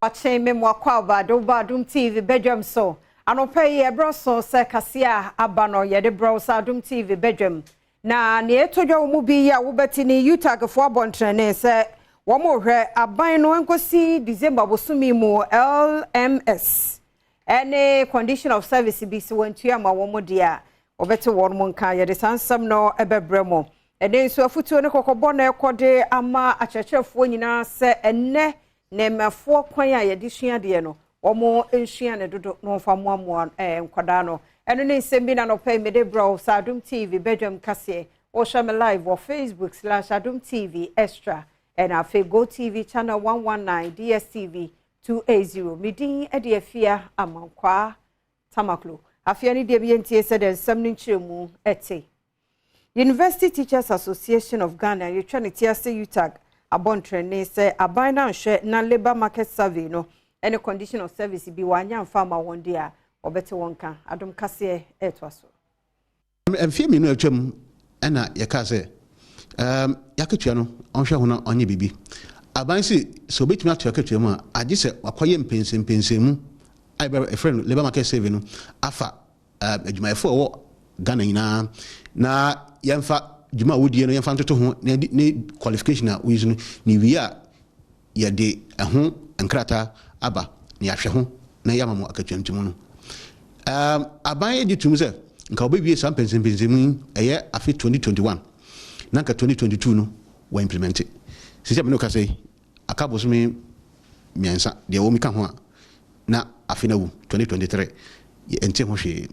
Watching me more Badwam TV Badwam so. Anope ye broso se kasia abano ye de Badwam TV Badwam. Na ne tojo umubi ya wubeti ni Utah fo abontrene se wo mo hwe aban no enkosi December bosumi mu LMS. Any condition of service bi se wantua ma wo mo dia obeti won mo nka ye de sansam no ebebremo. Eden so afutuo ne kokobo na ekode ama akyerkyerefo nyina se enne nemafo kwan a ye de sua de no omo ensua ne dodo no fa moamoa nkwada no eno ne nsem na no pay me de bro Adom TV Badwam kase o share me live on Facebook/Adom TV Extra and our Go TV channel 119 DSTV 280 midin e de afia amankwa tamaklo afia ni de bientie se de nsem ni nchiremu ete University Teachers Association of Ghana you try to ase Utah abontrene say abina nhwe na labor market survey no any condition of service bi wanya farmer one day obete wonka Adom kase etwaso emfie mi no atwam na yeka say yaketua no onhwe ho na onye bibi aban si so betumi ato yaketua mu a age se wakoye mpensempensemu ai be a friend labor market survey no afa adwumayefo wo Ghana nyina na yemfa juma wodie no yemfa ntoto ho ne qualification a we use no ni wi a ye de ho nkrata aba ne ahwe ho na yamamo akatwamtimu no aban ye ditum se nka obewie sam pensempensemu eye afi 2021 na nka 2022 no wa implement it sisi me no ka say akabo so me miensa de wo mi ka ho a na afi na wu 2023 ye ente ho hwe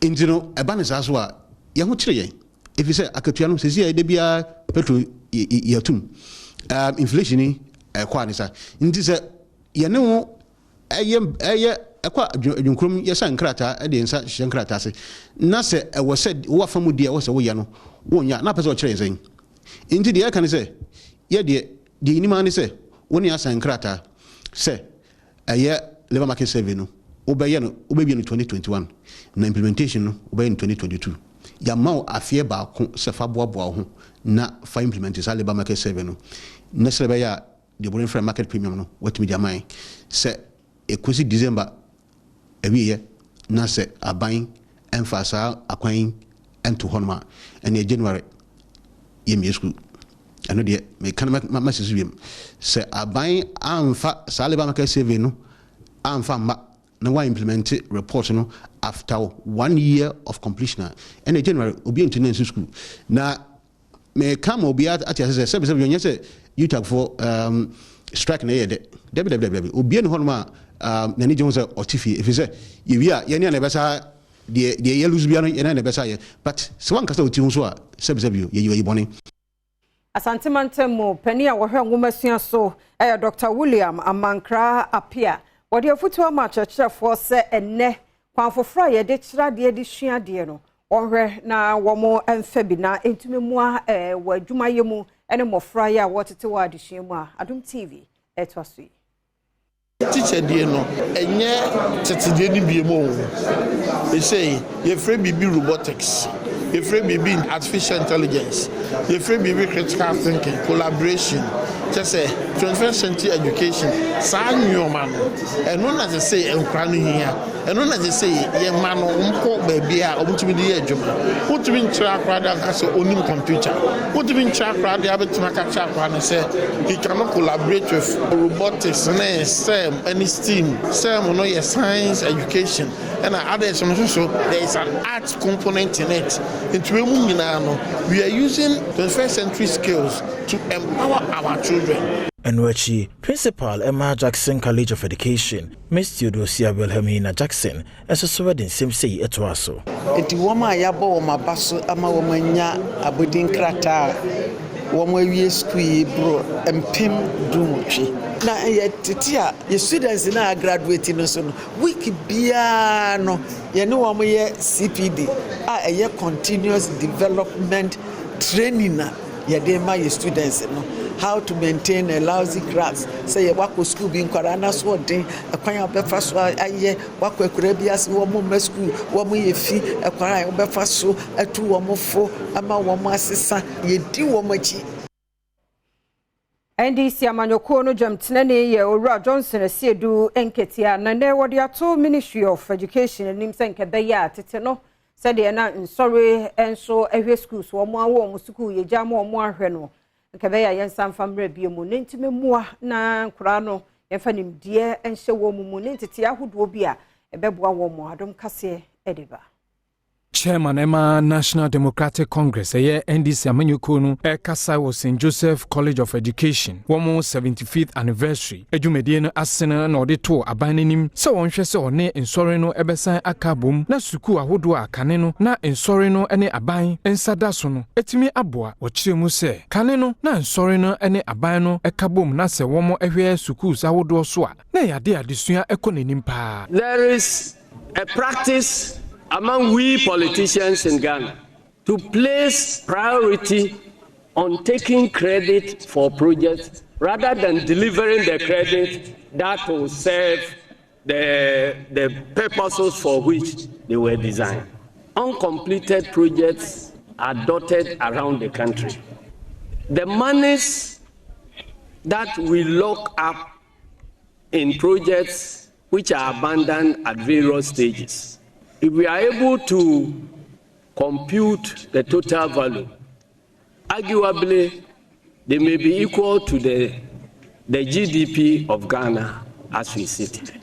indino eba ne saso a ye ho kire yen efise akatua no sisi de bia petrol yatum inflation ni kwa ni sa ndi se ye ne ho eye ekwa adwunkrom ye san krata de nsa hye krata se na se wo se wo afamu de wo se wo ye no wonya na pese o kire yen ndi de kan se ye de inima ni se woni asan krata se eye labor market survey no obeye no obebi no 2021 na implementation no obeye no 2022 ya maw afie ba ko se fa boaboa ho na fa implement sa labor market survey no na sebe ya de borin free market premium no watimi jamai se ekosi December ewiye na se aban emphasa akwan ento honma ene January yemi school ano de me kan ma sesubiem se aban amfa sa labor market survey no amfa ma na wa implement report no after 1 year of completion and January obi into school na me come obi at say se you say you talk for strike na yede obi no hono na ni jonse otifi if say ye wi a ye ne na besa de ye lose bia no ye na besa ye but se wan kasa oti hu so a se ye boni Asantemantem pani a wo hwe ngomasua so Dr. William Amankra Apia Wodi afutu ama churchfo se enne kwanfofra ye de kira de de sua de no ohwe na womo emfa bi na entumi mu wa adwuma yemu ene mofra ye a wotete wa de sua mu a Adom TV etwaso teacher de no enye tetede ni biemo e say ye free bibi robotics ye free bibi artificial intelligence ye free bibi critical thinking collaboration just say 21st century education sa nyoma no eno na se say enkra no hia eno na se say ye ma no mko ba bia obutumi de ye adwuma obutumi nchira akwada ka se onim computer obutumi nchira akwada abetima ka cha akwada say he cannot collaborate with robotics na STEM any STEAM STEM no ye science education and others so there is an art component in it into we are using 21st century skills to empower our children. Enwechi, Principal Emma Jackson College of Education, Miss Theodosia Wilhelmina Jackson, as a Sweden Simsei Etwaso. Eti woma yabo woma baso ama woma nya abudin krata woma wie school bro empim dumotwe. Na yetia ye students na graduate no so no week bia no ye ne woma ye CPD a ye continuous development training na ye dey my students no how to maintain a lousy class say wako school bi nkwara na so den akwan obefa so aye wako akura bi ase wo mo school wo mo ye fi akwara obefa so atu wo mo fo ama wo mo asesa ye di wo mo chi NDC amanyoko no jamtene ne ye Owura Johnson asiedu enketia na ne wode ato Ministry of Education anim senke beya tete no said na nsori enso ehwe schools wo mo awo mo school ye jama wo mo ahwe no nke beya yensan famre biemu ne ntime mua na nkura no yefa nimdie enhye wo mu ne ntete ahodo bi a ebeboa wo mo Adom kase ediba. Chairman Emma National Democratic Congress NDC amanyoko no kasa was St. Joseph College of Education womo 75th anniversary ejumedie no asena na ode to abanenim se wonhwe se one nsori no ebesan akabom na suku ahodo akane no na nsori no ene aban ensada so no etimi aboa wo kiremu se kane no na nsori no ene aban no ekabom na se womo ehwe suku ahodo so a na yade adesua ekonenim pa. There is a practice among we politicians in Ghana to place priority on taking credit for projects rather than delivering the credit that will serve the purposes for which they were designed. Uncompleted projects are dotted around the country. The monies that we lock up in projects which are abandoned at various stages, if we are able to compute the total value, arguably they may be equal to the GDP of Ghana as we see today.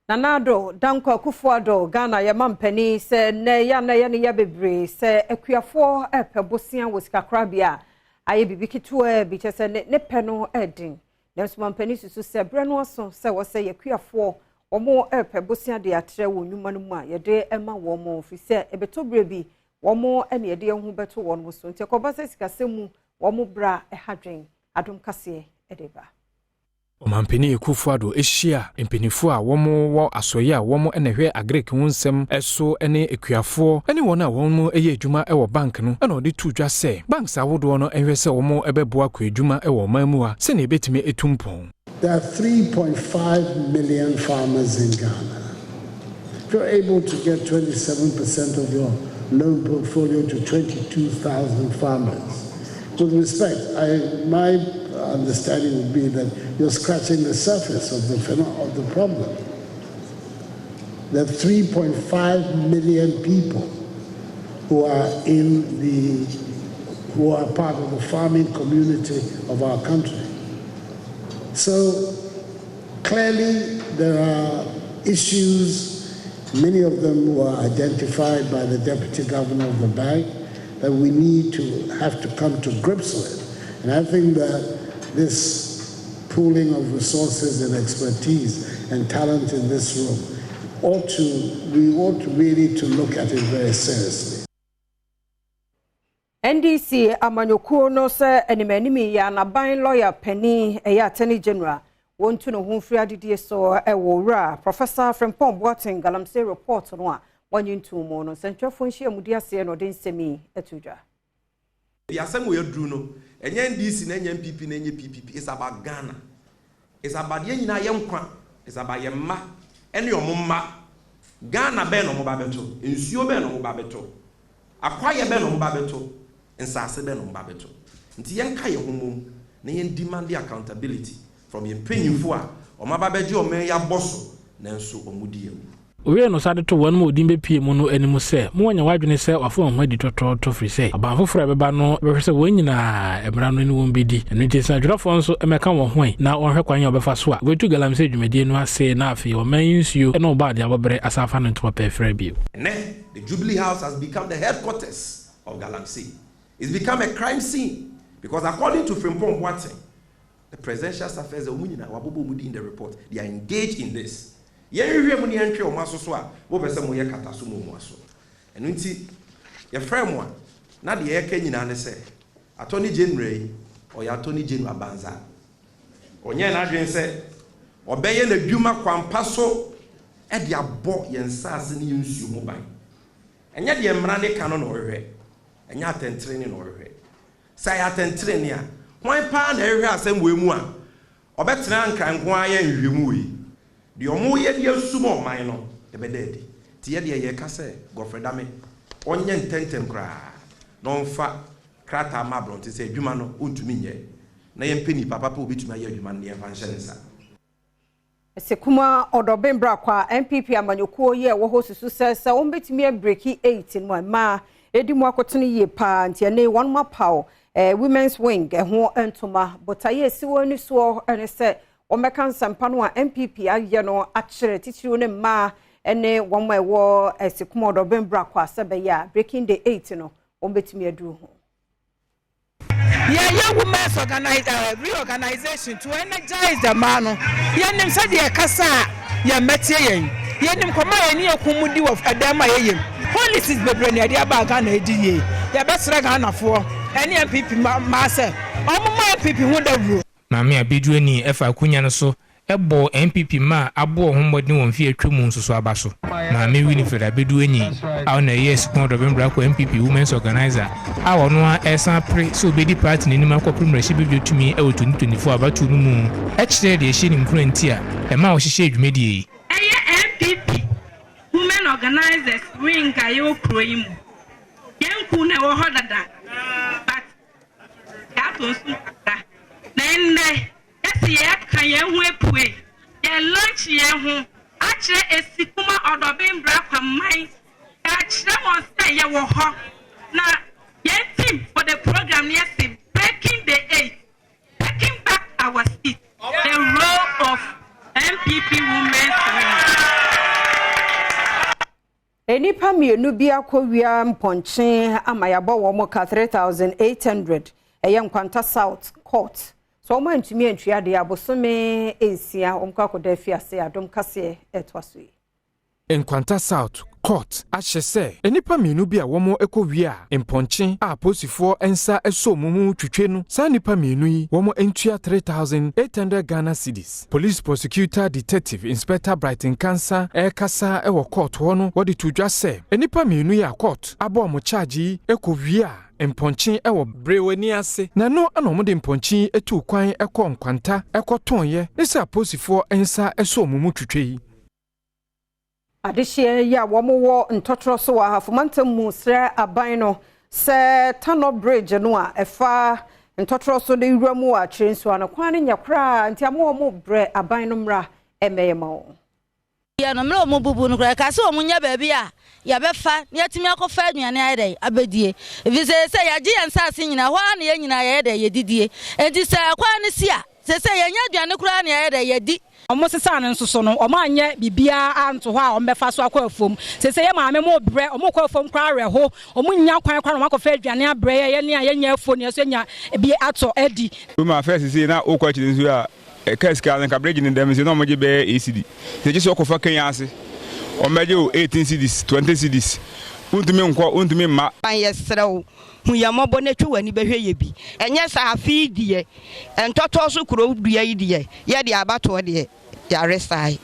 Nanado danko akufuado Ghana ya mampani se ne ya bebre se ekuafo epebosia wosikakrabia aye bibikituwe bichese ne peno edin. Nanso mampani susu se breno so se wo se yekuafo omo epebosia de atre wo nwuma no mu a yede ema wo mo ofise ebetobre bi wo mo ene yede hu beto wo no so nti kobasa sikasemu wo mo bra ehadwen Adom kase edeba. Omampeni ekufuado ehia empenifo a womo wo asoye a womo enehwe agrek wunsem eso ene ekuafo ene wona womo eye adwuma ewo bank no ena ode tudwa se banks awodo no enhwe se womo ebeboa kwa adwuma ewo mamu a se na ebetime etumpon. There are 3.5 million farmers in Ghana. If you're able to get 27% of your loan portfolio to 22,000 farmers, with respect, my understanding would be that you're scratching the surface of the problem. There are 3.5 million people who are who are part of the farming community of our country. So clearly there are issues, many of them were identified by the Deputy Governor of the bank, that we need to have to come to grips with. And I think that this pooling of resources and expertise and talent in this room we ought really to look at it very seriously. NDC amanyoko no se animanimi ya na ban lawyer Penny Attorney General wontu no humfri adidie so Owura Professor Frimpong Boateng galamsey report no a wanyintu mo no sentwafo nhia mudi ase no de nsemi etudwa. The assembly drew no enye NDC na enye MPP na enye PPP is about Ghana. It's about ye nyina yemkwa, it's about yemma ene omumma. Ghana be no mo ba beto, nsuo be no mo ba beto. Akwaye be no mo ba beto, nsase be no mo ba beto. Nti yenka ye homom na yen demand accountability from yen penyimfo a o ma ba beje o men ya boso nanso omudi yemu. We no sade to one mo dimbe pie mu no animu se mo nya wadwene se wafo ho di to free se abanfo fra beba no be se wonyina emra no ni won bedi eno nti sa dwrafo nso emeka wo ho na wonhwe kwanya obefa so a wetu galamse dwumedie no ase na afi o man nsuo eno ba de abobre asafa no to pa fra bio. The Jubilee House has become the headquarters of Galamsey. It's become a crime scene because according to Frimpong Boateng, the presidential affairs omunyina wabobo mudi in the report, they are engaged in this. Yenhwe mu ne yentwe o maso so a wo pese mo ye kata so mo aso eno nti ye frame one na de ye ka nyina ne se attorney general yi o ya attorney general banza onye na adwen se obeye na dwuma kwampa so e de abo ye nsase ne yensuo mo ban enye de mra ne ka no no hwehwe enye atentre ne no hwehwe sai atentre ne a hwan pa na hwehwe asem we mu a obetena nkranko aye nhwemu yi the omo ye de sumo man no e be dedi ti ye de ye ka se gofredame onye ntentem kra no mfa krata ma bronte say adwuma no ontumi nye na yempe ni papa pa obetumi aye adwuma no yemfa nhyɛ nsa Sekuma Odobembra kwa MPP amanyokuo ye wo ho susu sɛ wo betumi abreki 8 no ma edi mu akotene ye pa ntia ne one more power women's wing ho entoma botaye siwo ni so ene sɛ wo meka nsampa no a MPP aye no akyere titiri ne ma ene wo ma wo Sekuma Odobembra kwa sɛ ya breaking the 8 no wo betumi aduru ho Yeah, women's reorganization to energize the man. Yanim said the Kasa, ya Metian. Yanim Koma any Kumudi of Adama. Policies be bringing the Abagana DA. Ya best Ragana for any MPP Massa. All my people who the rule. Mammy, I bid you any if I couldn't so. Ebo MPP ma abo homodi won fi atwemu nsoso abaso na me Winifred abedu enyi aw na yes kon do bembra ko MPP women's organizer aw no a esan pre so bedi party ni ma ko premier shi bibio tumi e 2024 abatu no mu e kire de shi ni mfrenti a e ma wo hihye adwumedie MPP women organizers wing ayo proim yenku na wo hodada but ya to su na nne ye kan ye hu epue ye lunch ye hu akire Esikuma Odobembra kwaman akire won say ye wo ho na ye team for the program yes breaking the 8 taking back our seat the role of MPP women enipa mienu bi akowia mponche amayabo wo mo ka 3800 eye nkwanta South Court so mo antumi antwia de abosome ensia omkakoda fiase Adom kase etwaso Enkwanta South Court ahye enipa mienu bi a womo ekowia mponche a posifo ensa esomumu twetwe no sa nipa mienu yi womo entua 3800 Ghana cedis. Police prosecutor detective inspector Brighton Cancer kasa ewo court ho no wodi tudwa se enipa mienu yi a court abo mo charge ekowia mponchi ewo brewani ase na no anomode mponchi etu kwan ekọ nkwanta ekotonye nisa posifo ensa esomumu twetwe adehye ya womo ntotro so wa hafomantam mu sre aban no se Tunnel Bridge no a efa ntotro so de wuramu a trensu an kwan nyakra nti amomo bre aban no mra emeyema wo ya no mra omo bubu no kra ka se omunya baabi a ya befa ne yatimi akofa aduane ayedai abedie vise se ya gi yansase nyina ho na ye nyina ayedai yedidie enti se kwan ne sia se yenya aduane kra na ayedai yedi omo sesa ne nsoso no omo anye bibia anto ho a ombefa so akwa afom se ye maame mo bre omo kwa afom kra reho omo nya kwan kra no makofa aduane abre ye ne anya afo ne so nya bi ato edi ma first see na okwa chiri nsu a kaska na bridge ni dem se no mo je be ACD se je so okofa Kenya ase o meje 18 cedis 20 cedis untumi nko untumi ma yesrew huyambo ne twani behwe ye bi enye sa afi die entoto so kuro dua yi die ye de abato de yare sai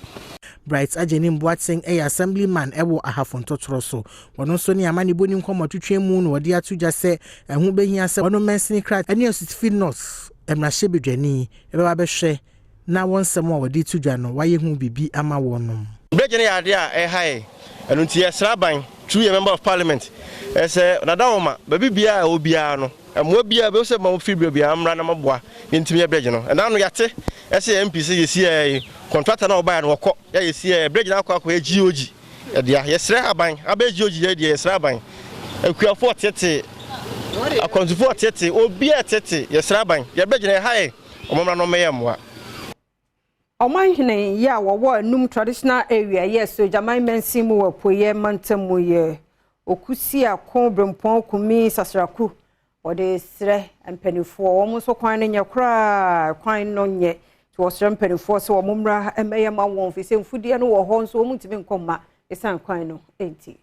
Bright Ajeni Mboatseng assemblyman ewo ahafontotoro so wono so ne amani boni nkomotwetwe mu no wode atuja se ehu behia se wono mensini kra ene ositifi north emrahye bedwani ebeba behwe na wonsem a wode tudwa no waye hu bibi ama wonom Brejene ade a hai enu tie sraban 2 member of parliament ese nadawoma baby bia obia no emo bia be se ma free bia amra na maboa ntimi breje no na no yate ese MPC yesi contractor na oba na wokọ ya yesi breje na akwa GOG ede ya yesra aban aba GOG ya de yesra aban akuafo tete akonzufo tete obia tete yesra aban ya breje na hai omomra no meyemwa Omanhene ya wo num traditional area yes so jamai mensi mu wapoye mantamu ye okusi akon brempon kumi sasraku ode sre empanifo wo mo so kwan nya kra kwan no nye to sre empanifo so wo mumra emeyema won fi se mfudie no wo ho so wo mutimi nkoma esan kwan no enti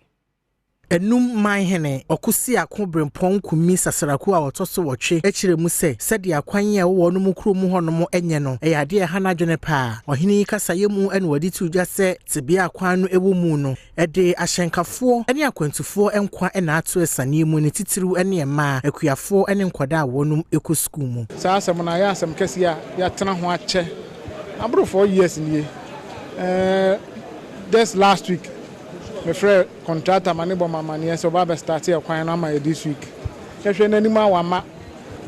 enum manhene okusi akobrempon kumi sasaraku a wotoso wotwe ekire mu se de akwan ya wo no mu krom ho no mo enye no e yade hana dwene pa ohini kasaye mu ene wadi tudwa se tibia akwan no ewo mu no ede ahyenkafo ene akwantufo enkwa ena ato esane mu ne titiru ene ma akuafo ene nkwada a wonum eku school mu sa asem na ya asem kesi ya tena ho ache abro 4 years nie this last week my friend contractor mani bo mama nie so baba start here kwan na ma this week hwehwe n'anim awama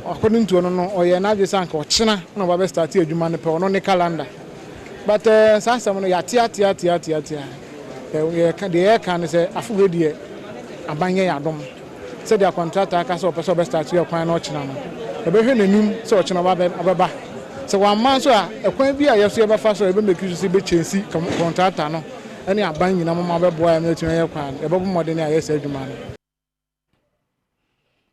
according to no oye na adwe sanka ochena na ba start adwuma ne pe ono ne calendar but sasam no ya tia ye kan say afuwe die abanye ya dom say the contractor aka so person be start your kwan na ochena no e be hwe n'anim say ochena ba so one man so a ekwan bi a yeso ye ba fa so e be make you see be chensi contractor no ene aban nyina mo ma be boa em etu ye kwan e be bo modern a yes adwuma no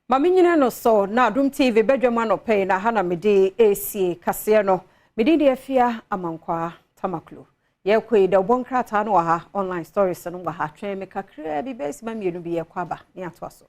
Mami nyina no so na Adom TV Badwam no pay na hana mede AC kase no mede de afia amankwa tamaklo ye kwei da bonkrata no ha online stories no wa ha twen me kakra bi besi ma mienu bi ye kwaba ne ato so